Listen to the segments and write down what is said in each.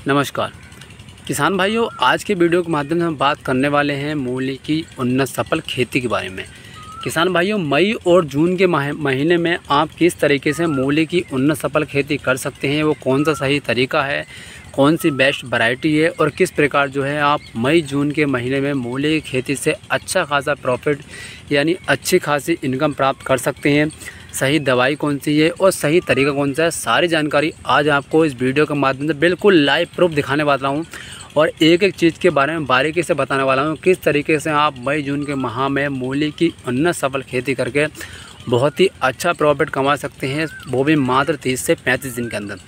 नमस्कार किसान भाइयों, आज के वीडियो के माध्यम से हम बात करने वाले हैं मूली की उन्नत सफल खेती के बारे में। किसान भाइयों, मई और जून के महीने में आप किस तरीके से मूली की उन्नत सफल खेती कर सकते हैं, वो कौन सा सही तरीका है, कौन सी बेस्ट वैरायटी है और किस प्रकार जो है आप मई जून के महीने में मूली की खेती से अच्छा खासा प्रॉफिट यानी अच्छी खासी इनकम प्राप्त कर सकते हैं। सही दवाई कौन सी है और सही तरीका कौन सा है, सारी जानकारी आज आपको इस वीडियो के माध्यम से बिल्कुल लाइव प्रूफ दिखाने वाला हूँ और एक एक चीज़ के बारे में बारीकी से बताने वाला हूँ किस तरीके से आप मई जून के माह में मूली की उन्नत सफल खेती करके बहुत ही अच्छा प्रॉफिट कमा सकते हैं, वो भी मात्र 30 से 35 दिन के अंदर।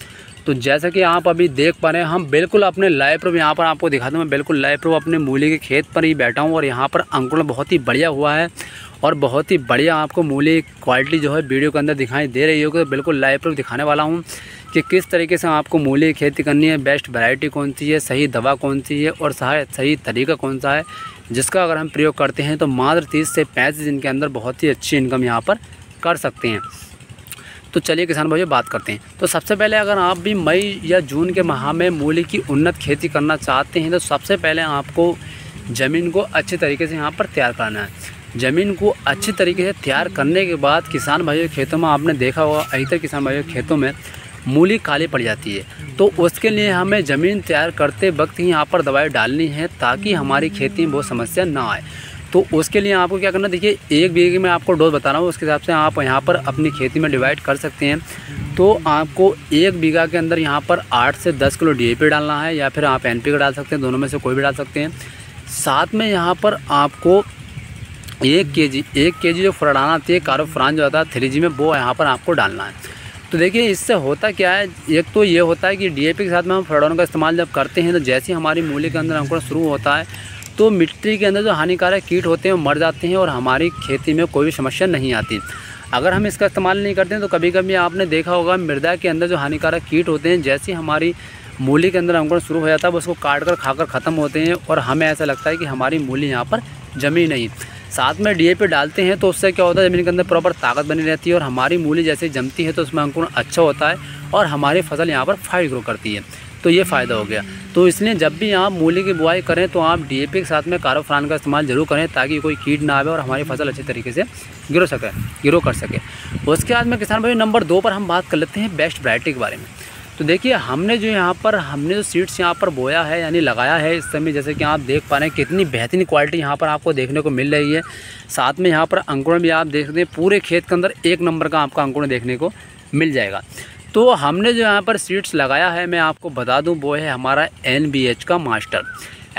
तो जैसा कि आप अभी देख पा रहे हैं, हम बिल्कुल अपने लाइव प्रूफ यहाँ पर आपको दिखा दूँ। मैं बिल्कुल लाइव प्रूफ अपने मूली के खेत पर ही बैठा हूँ और यहाँ पर अंकुरण बहुत ही बढ़िया हुआ है और बहुत ही बढ़िया आपको मूली क्वालिटी जो है वीडियो के अंदर दिखाई दे रही होगी। तो बिल्कुल लाइव प्रूफ दिखाने वाला हूँ कि किस तरीके से आपको मूली की खेती करनी है, बेस्ट वैरायटी कौन सी है, सही दवा कौन सी है और सही तरीका कौन सा है, जिसका अगर हम प्रयोग करते हैं तो मात्र 30 से 35 दिन के अंदर बहुत ही अच्छी इनकम यहाँ पर कर सकते हैं। तो चलिए किसान भाइयों बात करते हैं। तो सबसे पहले अगर आप भी मई या जून के माह में मूली की उन्नत खेती करना चाहते हैं तो सबसे पहले आपको ज़मीन को अच्छे तरीके से यहाँ पर तैयार करना है। ज़मीन को अच्छी तरीके से तैयार करने के बाद किसान भाइयों खेतों में आपने देखा होगा अधिकतर किसान भाइयों खेतों में मूली काली पड़ जाती है। तो उसके लिए हमें ज़मीन तैयार करते वक्त ही यहाँ पर दवाई डालनी है ताकि हमारी खेती में वो समस्या ना आए। तो उसके लिए आपको क्या करना, देखिए 1 बीघे में आपको डोज बता रहा हूँ, उसके हिसाब से आप यहाँ पर अपनी खेती में डिवाइड कर सकते हैं। तो आपको 1 बीघा के अंदर यहाँ पर 8 से 10 किलो DAP डालना है या फिर आप NPK डाल सकते हैं, दोनों में से कोई भी डाल सकते हैं। साथ में यहाँ पर आपको 1 केजी जो फुराडान आती है, कार्बोफ्यूरान जो आता है 3G में, वो यहाँ पर आपको डालना है। तो देखिए इससे होता क्या है, एक तो ये होता है कि DAP के साथ में हम फुराडान का इस्तेमाल जब करते हैं तो जैसे ही हमारी मूली के अंदर अंकुरण शुरू होता है तो मिट्टी के अंदर जो हानिकारक कीट होते हैं वो मर जाते हैं और हमारी खेती में कोई भी समस्या नहीं आती। अगर हम इसका इस्तेमाल नहीं करते हैं तो कभी कभी आपने देखा होगा मृदा के अंदर जो हानिकारक कीट होते हैं, जैसे हमारी मूली के अंदर अंकुरण शुरू हो जाता है उसको काट कर खाकर ख़त्म होते हैं और हमें ऐसा लगता है कि हमारी मूली यहाँ पर जमी नहीं। साथ में DAP डालते हैं तो उससे क्या होता है, ज़मीन के अंदर प्रॉपर ताकत बनी रहती है और हमारी मूली जैसे जमती है तो उसमें अंकुरण अच्छा होता है और हमारी फसल यहाँ पर फाइट ग्रो करती है। तो ये फ़ायदा हो गया। तो इसलिए जब भी आप मूली की बुआई करें तो आप DAP के साथ में कार्बोफ्यूरान का इस्तेमाल जरूर करें ताकि कोई कीट ना आवे और हमारी फसल अच्छी तरीके से ग्रो कर सके। उसके बाद में किसान भाई नंबर 2 पर हम बात कर लेते हैं बेस्ट वैरायटी के बारे में। तो देखिए हमने जो सीड्स यहाँ पर बोया है यानी लगाया है इस समय, जैसे कि आप देख पा रहे हैं कितनी बेहतरीन क्वालिटी यहाँ पर आपको देखने को मिल रही है। साथ में यहाँ पर अंकुरण भी आप देख सकते हैं, पूरे खेत के अंदर 1 नंबर का आपका अंकुरण देखने को मिल जाएगा। तो हमने जो यहाँ पर सीड्स लगाया है मैं आपको बता दूँ वो है हमारा NBH का मास्टर।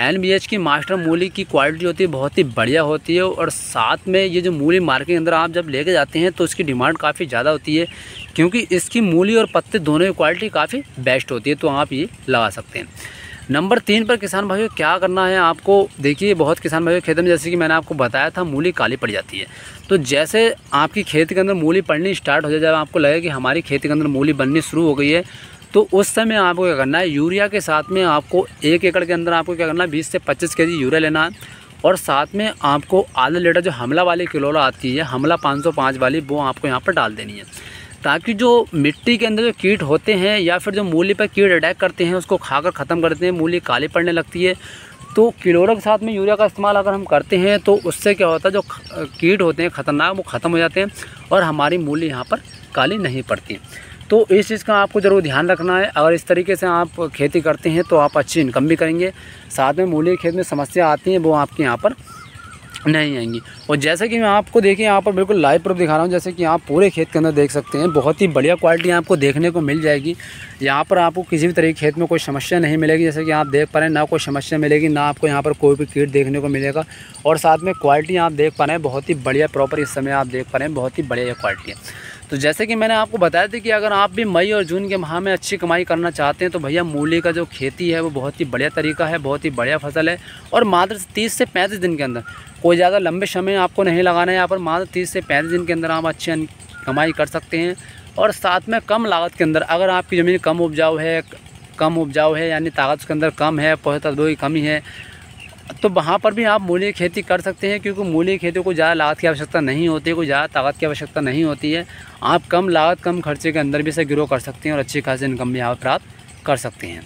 NBH की मास्टर मूली की क्वालिटी होती है बहुत ही बढ़िया होती है और साथ में ये जो मूली मार्केट के अंदर आप जब लेके जाते हैं तो इसकी डिमांड काफ़ी ज़्यादा होती है क्योंकि इसकी मूली और पत्ते दोनों की क्वालिटी काफ़ी बेस्ट होती है। तो आप ये लगा सकते हैं। नंबर 3 पर किसान भाइयों क्या करना है आपको, देखिए बहुत किसान भाइयों खेत में जैसे कि मैंने आपको बताया था मूली काली पड़ जाती है। तो जैसे आपकी खेती के अंदर मूली पड़नी स्टार्ट हो जाए, जब आपको लगे कि हमारी खेती के अंदर मूली बननी शुरू हो गई है तो उस समय आपको क्या करना है, यूरिया के साथ में आपको 1 एकड़ के अंदर आपको क्या करना है 20 से 25 केजी यूरिया लेना है और साथ में आपको आधा लीटर जो हमला वाली क्लोरा आती है, हमला 505 वाली, वो आपको यहाँ पर डाल देनी है ताकि जो मिट्टी के अंदर जो कीट होते हैं या फिर जो मूली पर कीट अटैक करते हैं उसको खाकर ख़त्म करते हैं, मूली काली पड़ने लगती है। तो क्लोरा के साथ में यूरिया का इस्तेमाल अगर हम करते हैं तो उससे क्या होता है, जो कीट होते हैं ख़तरनाक वो ख़त्म हो जाते हैं और हमारी मूली यहाँ पर काली नहीं पड़ती। तो इस चीज़ का आपको ज़रूर ध्यान रखना है। अगर इस तरीके से आप खेती करते हैं तो आप अच्छी इनकम भी करेंगे, साथ में मूली के खेत में समस्या आती हैं वो आपके यहाँ पर नहीं आएंगी। और जैसे कि मैं आपको देखिए यहाँ पर बिल्कुल लाइव प्रूफ दिखा रहा हूँ, जैसे कि आप पूरे खेत के अंदर देख सकते हैं बहुत ही बढ़िया क्वालिटी आपको देखने को मिल जाएगी। यहाँ पर आपको किसी भी तरह के खेत में कोई समस्या नहीं मिलेगी, जैसे कि आप देख पा रहे हैं, ना कोई समस्या मिलेगी, ना आपको यहाँ पर कोई भी कीट देखने को मिलेगा। और साथ में क्वालिटी आप देख पा रहे हैं बहुत ही बढ़िया प्रॉपर इस समय आप देख पा रहे हैं बहुत ही बढ़िया क्वालिटी है। तो जैसे कि मैंने आपको बताया था कि अगर आप भी मई और जून के माह में अच्छी कमाई करना चाहते हैं तो भैया मूली का जो खेती है वो बहुत ही बढ़िया तरीका है, बहुत ही बढ़िया फसल है और मात्र 30 से 35 दिन के अंदर, कोई ज़्यादा लंबे समय आपको नहीं लगाना है, यहाँ पर मात्र 30 से 35 दिन के अंदर आप अच्छी कमाई कर सकते हैं। और साथ में कम लागत के अंदर, अगर आपकी ज़मीन कम उपजाऊ है यानी ताकत उसके अंदर कम है, पोषक तत्वों की कमी है, तो वहाँ पर भी आप मूली की खेती कर सकते हैं क्योंकि मूली की खेती को ज़्यादा लागत की आवश्यकता नहीं होती है, कोई ज़्यादा ताकत की आवश्यकता नहीं होती है। आप कम लागत कम खर्चे के अंदर भी इसे ग्रो कर सकते हैं और अच्छी खासी इनकम भी आप प्राप्त कर सकते हैं।